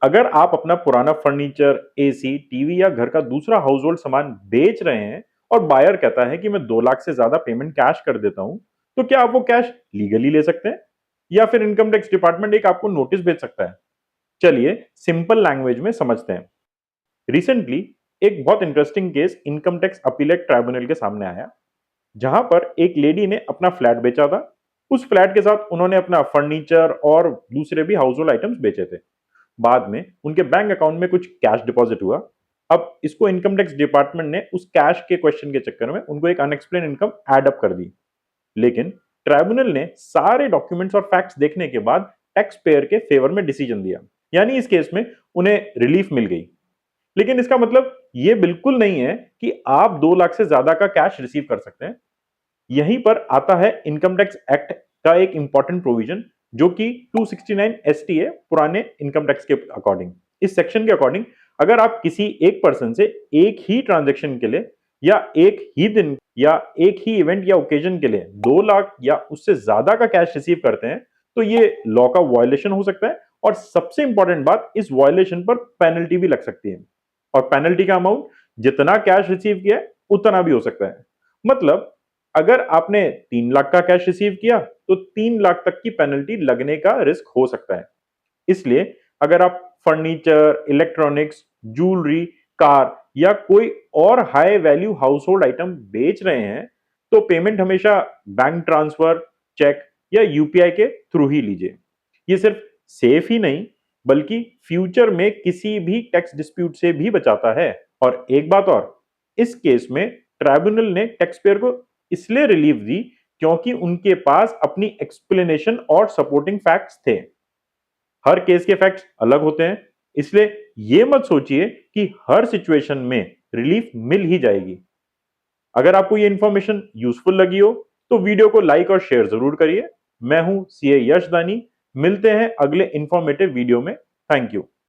अगर आप अपना पुराना फर्नीचर, एसी, टीवी या घर का दूसरा हाउस होल्ड सामान बेच रहे हैं और बायर कहता है कि मैं 2 लाख से ज्यादा पेमेंट कैश कर देता हूं, तो क्या आप वो कैश लीगली ले सकते हैं? या फिर इनकम टैक्स डिपार्टमेंट एक आपको नोटिस भेज सकता है? चलिए सिंपल लैंग्वेज में समझते हैं। रिसेंटली एक बहुत interesting case income tax appellate tribunal के सामने आया, जहां पर एक लेडी ने अपना फ्लैट बेचा था। उस फ्लैट के साथ उन्होंने अपना फर्नीचर और दूसरे भी हाउस होल्ड आइटम्स बेचे थे। बाद में उनके बैंक अकाउंट में कुछ कैश डिपॉजिट हुआ। अब इसको इनकम टैक्स डिपार्टमेंट ने उस कैश के क्वेश्चन के चक्कर में उनको एक अनएक्सप्लेन इनकम एड अप कर दी। लेकिन ट्राइब्यूनल ने सारे डॉक्यूमेंट्स और फैक्ट्स देखने के बाद टैक्स पेयर के फेवर में डिसीजन दिया, यानी इस केस में उन्हें रिलीफ मिल गई। लेकिन इसका मतलब ये बिल्कुल नहीं है कि आप 2 लाख से ज्यादा का कैश रिसीव कर सकते हैं। यहीं पर आता है इनकम टैक्स एक्ट का एक इंपॉर्टेंट प्रोविजन, जो कि 269 एसटी है पुराने इनकम टैक्स के अकॉर्डिंग। इस सेक्शन के अकॉर्डिंग अगर आप किसी एक पर्सन से एक ही ट्रांजैक्शन के लिए या एक ही दिन या एक ही इवेंट या ओकेजन के लिए 2 लाख या उससे ज्यादा का कैश रिसीव करते हैं, तो ये लॉ का वायलेशन हो सकता है। और सबसे इंपॉर्टेंट बात, इस वायलेशन पर पेनल्टी भी लग सकती है। और पेनल्टी का अमाउंट जितना कैश रिसीव किया है उतना भी हो सकता है। मतलब अगर आपने 3 लाख का कैश रिसीव किया तो 3 लाख तक की पेनल्टी लगने का रिस्क हो सकता है। इसलिए अगर आप फर्नीचर, इलेक्ट्रॉनिक्स, ज्वेलरी, कार या कोई और high value house hold item बेच रहे हैं, तो पेमेंट हमेशा बैंक ट्रांसफर, चेक या यूपीआई के थ्रू ही लीजिए। ये सिर्फ सेफ ही नहीं, बल्कि फ्यूचर में किसी भी टैक्स डिस्प्यूट से भी बचाता है। और एक बात और, इस केस में ट्राइब्यूनल ने टैक्स पेयर को इसलिए रिलीफ दी क्योंकि उनके पास अपनी एक्सप्लेनेशन और सपोर्टिंग फैक्ट्स थे। हर केस के फैक्ट्स अलग होते हैं, इसलिए यह मत सोचिए कि हर सिचुएशन में रिलीफ मिल ही जाएगी। अगर आपको यह इंफॉर्मेशन यूजफुल लगी हो तो वीडियो को लाइक और शेयर जरूर करिए। मैं हूं सीए यश दानी। मिलते हैं अगले इंफॉर्मेटिव वीडियो में। Thank you.